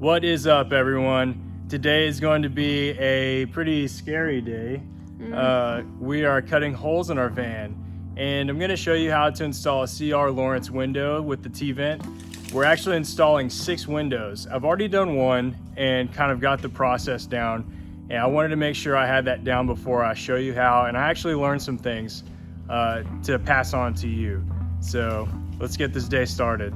What is up, everyone? Today is going to be a pretty scary day. We are cutting holes in our van, and I'm going to show you how to install a CR Laurence window with the T-vent. We're actually installing 6 windows. I've already done one and kind of got the process down, and I wanted to make sure I had that down before I show you how, and I actually learned some things to pass on to you. So let's get this day started.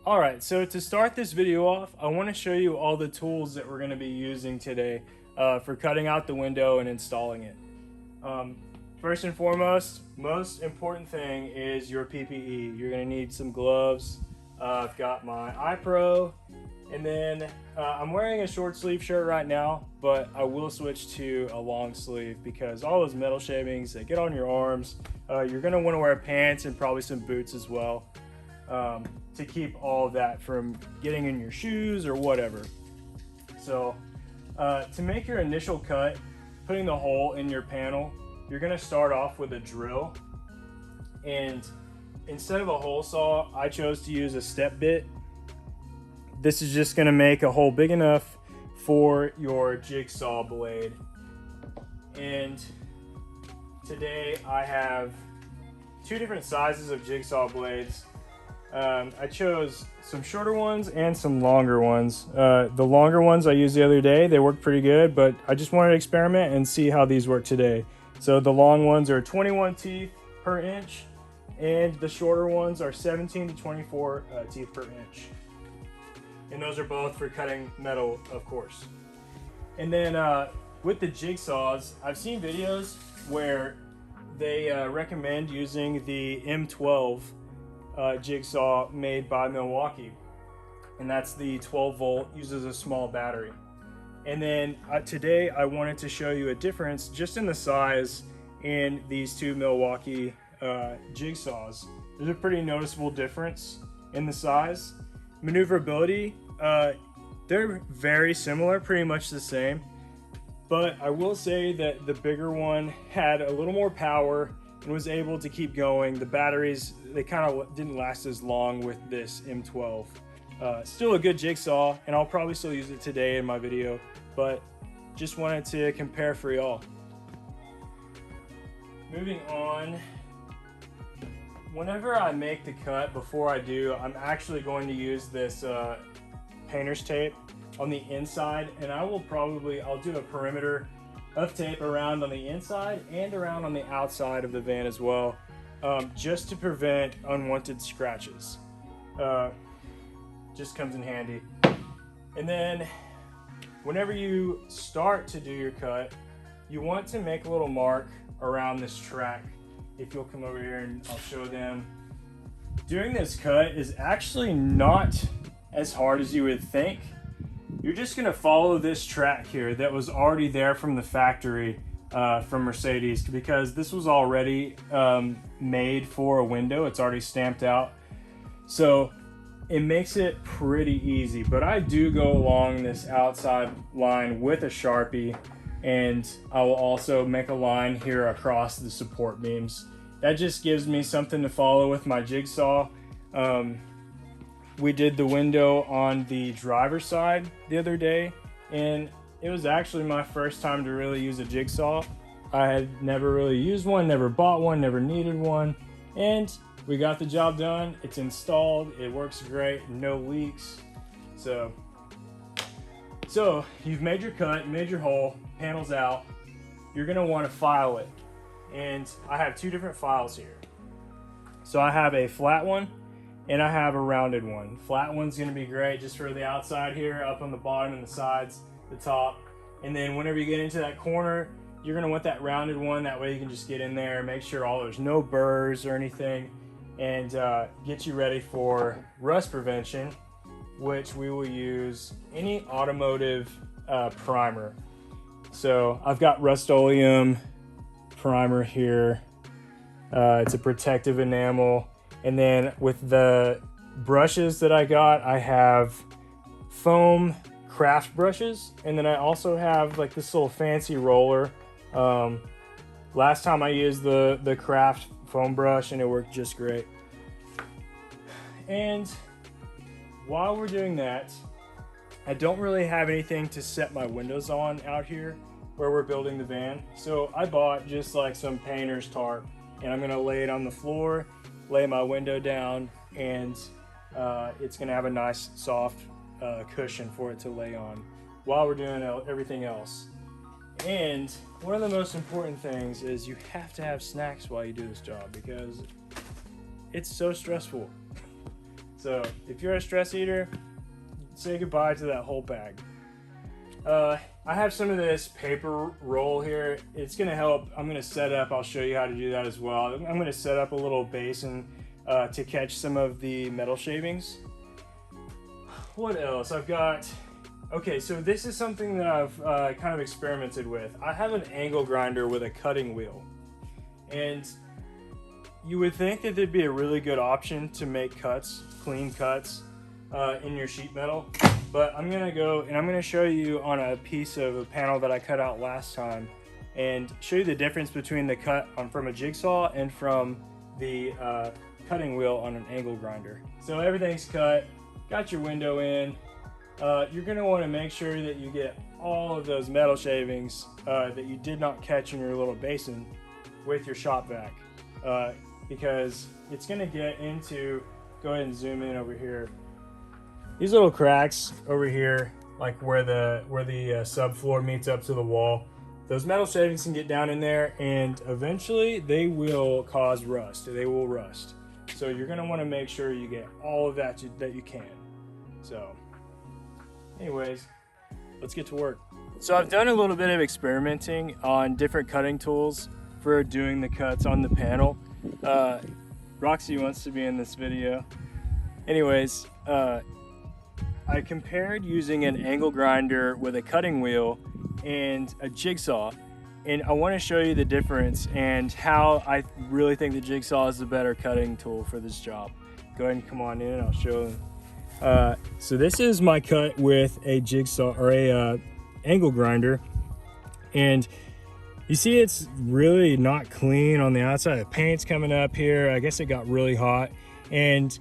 Alright, so to start this video off, I want to show you all the tools that we're going to be using today for cutting out the window and installing it. First and foremost, most important thing is your PPE. You're going to need some gloves. I've got my iPro, and then I'm wearing a short sleeve shirt right now, but I will switch to a long sleeve because all those metal shavings that get on your arms, you're going to want to wear pants and probably some boots as well. To keep all of that from getting in your shoes or whatever. So to make your initial cut, putting the hole in your panel, you're going to start off with a drill, and instead of a hole saw, I chose to use a step bit. This is just going to make a hole big enough for your jigsaw blade. And today I have 2 different sizes of jigsaw blades. I chose some shorter ones and some longer ones. The longer ones I used the other day, they worked pretty good, but I just wanted to experiment and see how these work today. So the long ones are 21 teeth per inch, and the shorter ones are 17 to 24 teeth per inch. And those are both for cutting metal, of course. And then with the jigsaws, I've seen videos where they recommend using the M12 jigsaw made by Milwaukee, and that's the 12 volt, uses a small battery. And then today I wanted to show you a difference just in the size in these 2 Milwaukee jigsaws. There's a pretty noticeable difference in the size. Maneuverability, they're very similar, pretty much the same, but I will say that the bigger one had a little more power and was able to keep going. The batteries, they kind of didn't last as long with this M12. Still a good jigsaw, and I'll probably still use it today in my video, but just wanted to compare for y'all. Moving on, whenever I make the cut, before I do, I'm actually going to use this painter's tape on the inside, and I'll do a perimeter of tape around on the inside and around on the outside of the van as well, just to prevent unwanted scratches. Just comes in handy. And then whenever you start to do your cut, you want to make a little mark around this track. If you'll come over here and I'll show them. Doing this cut is actually not as hard as you would think. You're just going to follow this track here that was already there from the factory from Mercedes, because this was already made for a window. It's already stamped out. So it makes it pretty easy. But I do go along this outside line with a Sharpie, and I will also make a line here across the support beams. That just gives me something to follow with my jigsaw. We did the window on the driver's side the other day, and it was actually my first time to really use a jigsaw. I had never really used one, never bought one, never needed one, and we got the job done. It's installed, it works great, no leaks. So you've made your cut, made your hole, panel's out. You're gonna want to file it, and I have 2 different files here. So I have a flat one and I have a rounded one. Flat one's gonna be great just for the outside here, up on the bottom and the sides, the top. And then whenever you get into that corner, you're gonna want that rounded one. That way you can just get in there, make sure there's no burrs or anything. and get you ready for rust prevention, which we will use any automotive primer. So I've got Rust-Oleum primer here. It's a protective enamel. And then with the brushes that I got, I have foam craft brushes. And then I also have like this little fancy roller. Last time I used the craft foam brush and it worked just great. And while we're doing that, I don't really have anything to set my windows on out here where we're building the van. So I bought just like some painter's tarp, and I'm gonna lay it on the floor, lay my window down, and it's gonna have a nice soft cushion for it to lay on while we're doing everything else. And one of the most important things is you have to have snacks while you do this job because it's so stressful. So if you're a stress eater, say goodbye to that whole bag. I have some of this paper roll here. It's gonna help. I'm gonna set up, I'll show you how to do that as well. I'm gonna set up a little basin to catch some of the metal shavings. What else? I've got, okay, so this is something that I've kind of experimented with. I have an angle grinder with a cutting wheel. And you would think that there'd be a really good option to make cuts, clean cuts, in your sheet metal, but I'm gonna go and I'm gonna show you on a piece of a panel that I cut out last time and show you the difference between the cut from a jigsaw and from the cutting wheel on an angle grinder. So everything's cut, got your window in. You're gonna wanna make sure that you get all of those metal shavings that you did not catch in your little basin with your shop vac, because it's gonna get into, go ahead and zoom in over here. These little cracks over here, like where the subfloor meets up to the wall, those metal shavings can get down in there and eventually they will cause rust. They will rust. So you're gonna wanna make sure you get all of that that you can. So anyways, let's get to work. So I've done a little bit of experimenting on different cutting tools for doing the cuts on the panel. Roxy wants to be in this video. Anyways, I compared using an angle grinder with a cutting wheel and a jigsaw, and I want to show you the difference and how I really think the jigsaw is the better cutting tool for this job. Go ahead and come on in and I'll show them. So this is my cut with a jigsaw or a angle grinder, and you see it's really not clean on the outside. The paint's coming up here. I guess it got really hot, and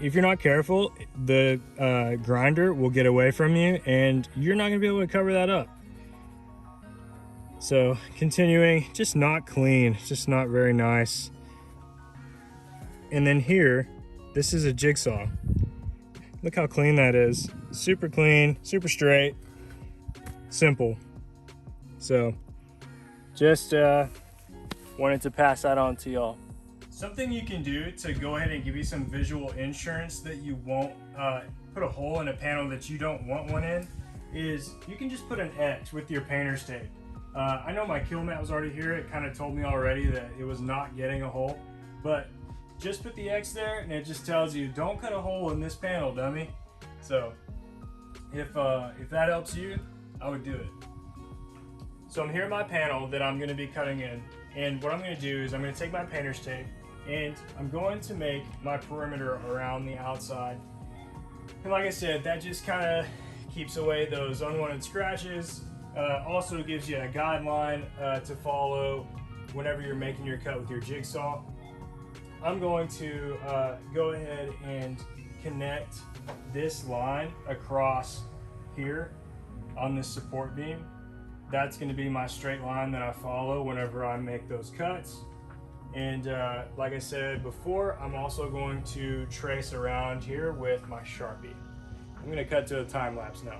if you're not careful, the grinder will get away from you and you're not gonna be able to cover that up. So continuing, just not clean, just not very nice. And then here, this is a jigsaw. Look how clean that is. Super clean, super straight, simple. So just wanted to pass that on to y'all. Something you can do to go ahead and give you some visual insurance that you won't put a hole in a panel that you don't want one in is you can just put an X with your painter's tape. I know my kill mat was already here. It kind of told me already that it was not getting a hole, but just put the X there and it just tells you don't cut a hole in this panel, dummy. So if that helps you, I would do it. So I'm here at my panel that I'm going to be cutting in, and what I'm going to do is I'm going to take my painter's tape and I'm going to make my perimeter around the outside. And like I said, that just kind of keeps away those unwanted scratches. Also gives you a guideline to follow whenever you're making your cut with your jigsaw. I'm going to go ahead and connect this line across here on this support beam. That's going to be my straight line that I follow whenever I make those cuts. And like I said before, I'm also going to trace around here with my Sharpie. I'm going to cut to a time lapse now.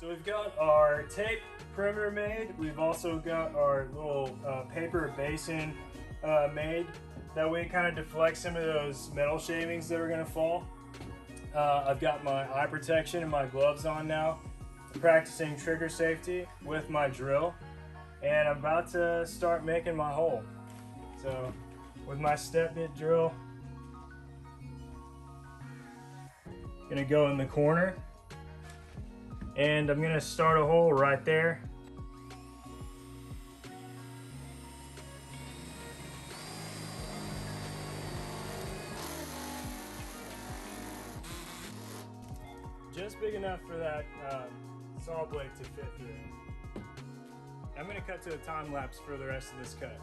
So we've got our tape perimeter made. We've also got our little paper basin made. That way it kind of deflects some of those metal shavings that are gonna fall. I've got my eye protection and my gloves on now. I'm practicing trigger safety with my drill. And I'm about to start making my hole. So with my step bit drill, gonna go in the corner. And I'm gonna start a hole right there. Just big enough for that saw blade to fit through. I'm going to cut to a time lapse for the rest of this cut.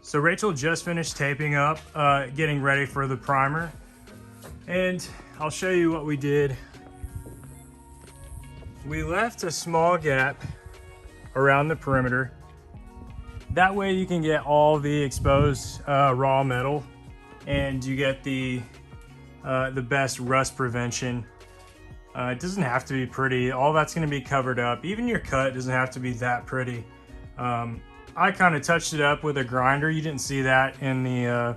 So Rachel just finished taping up, getting ready for the primer. And I'll show you what we did. We left a small gap around the perimeter. That way you can get all the exposed raw metal and you get the best rust prevention. It doesn't have to be pretty. All that's gonna be covered up. Even your cut doesn't have to be that pretty. I kind of touched it up with a grinder. You didn't see that in the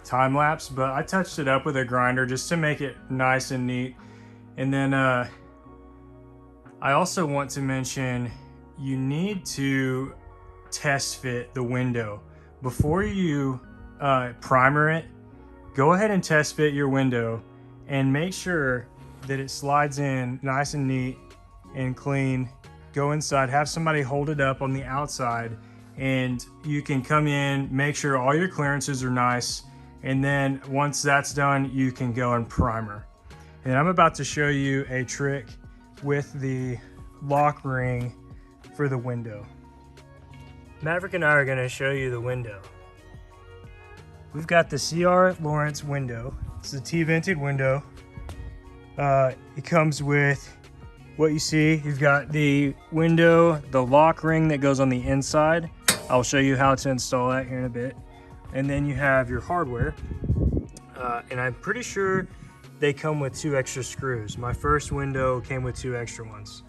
time lapse, but I touched it up with a grinder just to make it nice and neat. And then I also want to mention you need to test fit the window. Before you primer it, go ahead and test fit your window and make sure that it slides in nice and neat and clean. Go inside, have somebody hold it up on the outside, and you can come in, make sure all your clearances are nice, and then once that's done, you can go and primer. And I'm about to show you a trick with the lock ring for the window. Maverick and I are gonna show you the window. We've got the CR Laurence window. It's a T-vented window. It comes with what you see. You've got the window, the lock ring that goes on the inside. I'll show you how to install that here in a bit. And then you have your hardware. And I'm pretty sure they come with 2 extra screws. My first window came with 2 extra ones.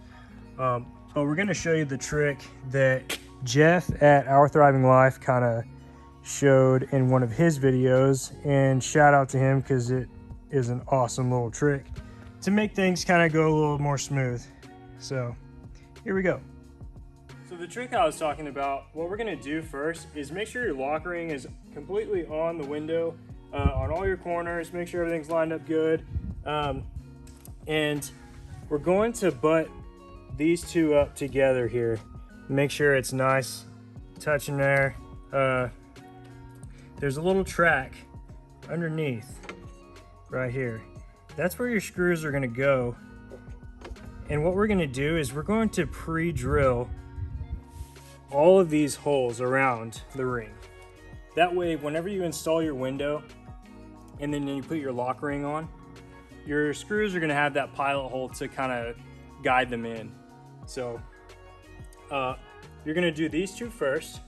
But we're gonna show you the trick that Jeff at Our Thriving Life kind of showed in one of his videos. And shout out to him because it is an awesome little trick to make things kind of go a little more smooth. So here we go. So the trick I was talking about, what we're gonna do first is make sure your lock ring is completely on the window, on all your corners, make sure everything's lined up good. And we're going to butt these 2 up together here. Make sure it's nice, touching there. There's a little track underneath right here. That's where your screws are gonna go. And what we're gonna do is we're going to pre-drill all of these holes around the ring. That way, whenever you install your window and then you put your lock ring on, your screws are gonna have that pilot hole to kind of guide them in. So you're gonna do these 2 first.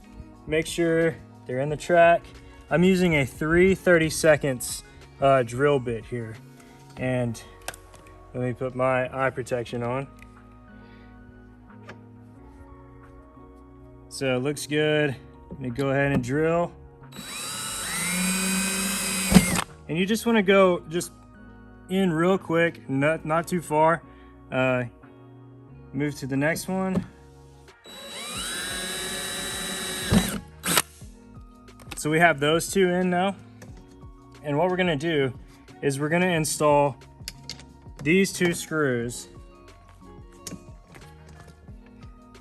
Make sure they're in the track. I'm using a 3/32 drill bit here. And let me put my eye protection on. So it looks good. I'm gonna go ahead and drill. And you just wanna go just in real quick, not too far. Move to the next one. So we have those 2 in now. and what we're gonna do is we're gonna install these 2 screws.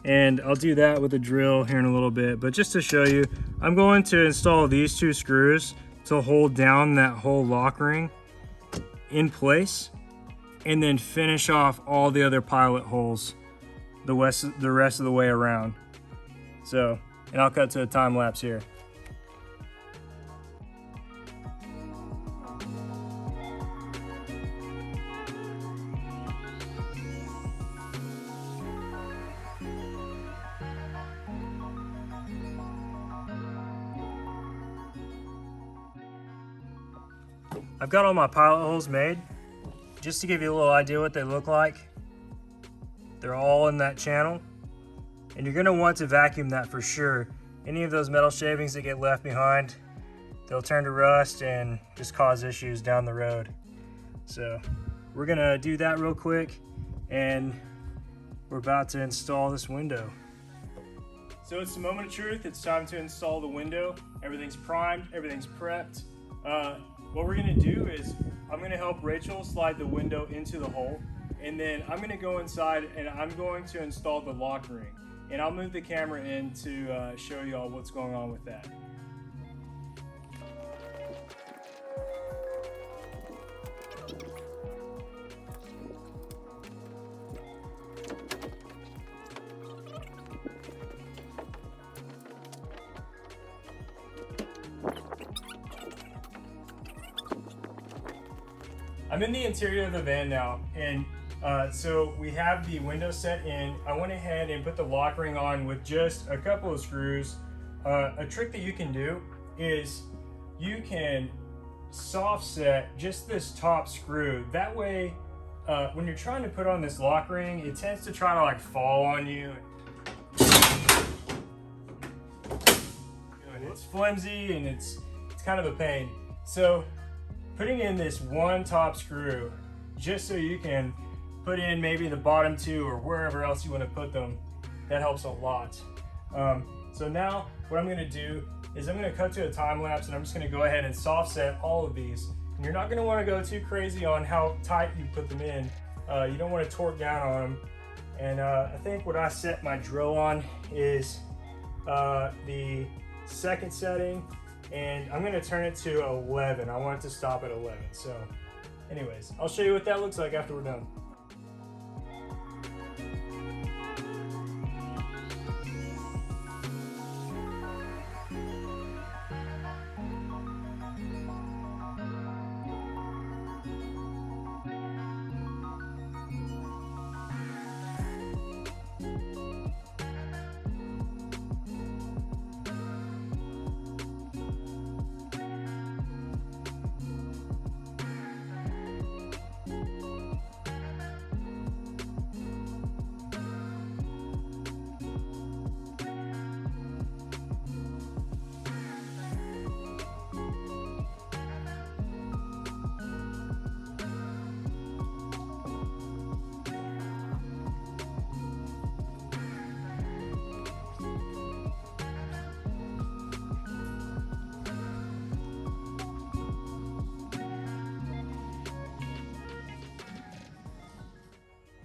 And I'll do that with a drill here in a little bit, but just to show you, I'm going to install these 2 screws to hold down that whole lock ring in place, and then finish off all the other pilot holes the rest of the way around. So, and I'll cut to a time lapse here. I've got all my pilot holes made. Just to give you a little idea what they look like, they're all in that channel, and you're gonna want to vacuum that for sure. Any of those metal shavings that get left behind, they'll turn to rust and just cause issues down the road. So we're gonna do that real quick, and we're about to install this window. So it's the moment of truth. It's time to install the window. Everything's primed, everything's prepped. What we're gonna do is I'm gonna help Rachel slide the window into the hole, and then I'm gonna go inside and I'm going to install the lock ring. And I'll move the camera in to show you all what's going on with that. I'm in the interior of the van now, and so we have the window set in. I went ahead and put the lock ring on with just a couple of screws. A trick that you can do is you can soft set just this top screw. That way, when you're trying to put on this lock ring, it tends to try to like fall on you. And it's flimsy and it's kind of a pain. So putting in this one top screw, just so you can put in maybe the bottom 2 or wherever else you want to put them, that helps a lot. So now what I'm going to do is I'm going to cut to a time lapse, and I'm just going to go ahead and soft set all of these. And you're not going to want to go too crazy on how tight you put them in. You don't want to torque down on them. And I think what I set my drill on is the 2nd setting, and I'm gonna turn it to 11. I want it to stop at 11. So anyways, I'll show you what that looks like after we're done.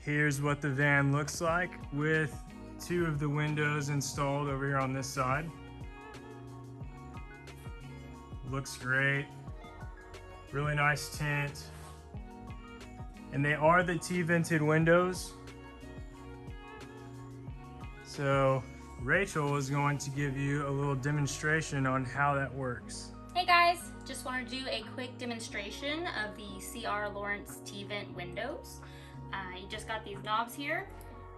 Here's what the van looks like with 2 of the windows installed over here on this side. Looks great. Really nice tint. And they are the T-vented windows. So Rachel is going to give you a little demonstration on how that works. Hey guys, just want to do a quick demonstration of the CR Laurence T-vent windows. You just got these knobs here,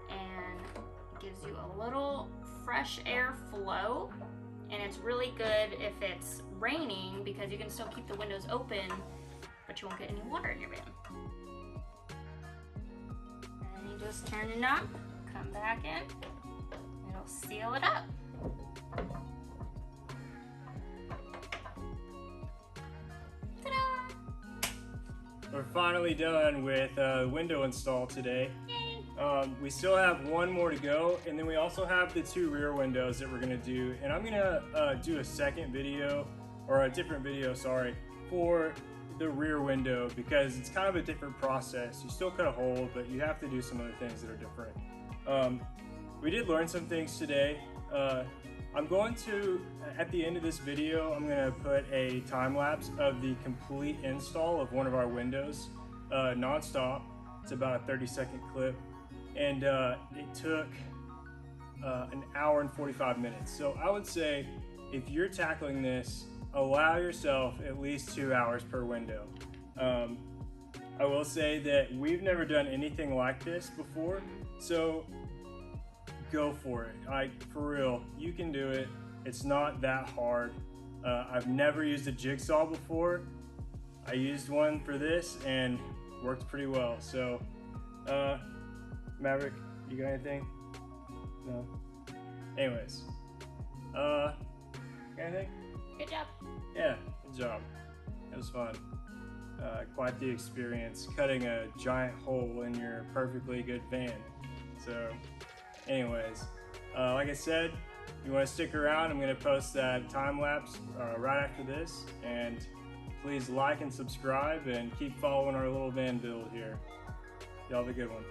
and it gives you a little fresh air flow, and it's really good if it's raining because you can still keep the windows open, but you won't get any water in your van. And you just turn the knob, come back in, it'll seal it up. We're finally done with window install today. We still have one more to go, and then we also have the 2 rear windows that we're gonna do. And I'm gonna do a second video, or a different video, sorry, for the rear window because it's kind of a different process. You still cut a hole, but you have to do some other things that are different. We did learn some things today. I'm going to, at the end of this video, I'm going to put a time lapse of the complete install of one of our windows, non-stop. It's about a 30-second clip, and it took an hour and 45 minutes. So I would say if you're tackling this, allow yourself at least 2 hours per window. I will say that we've never done anything like this before, so go for it. For real, you can do it. It's not that hard. I've never used a jigsaw before. I used one for this and worked pretty well. So, Maverick, you got anything? No? Anyways, got anything? Good job. Yeah, good job. It was fun. Quite the experience, cutting a giant hole in your perfectly good van. So, anyways, like I said, if you want to stick around, I'm going to post that time lapse right after this. And please like and subscribe and keep following our little van build here. Y'all have a good one.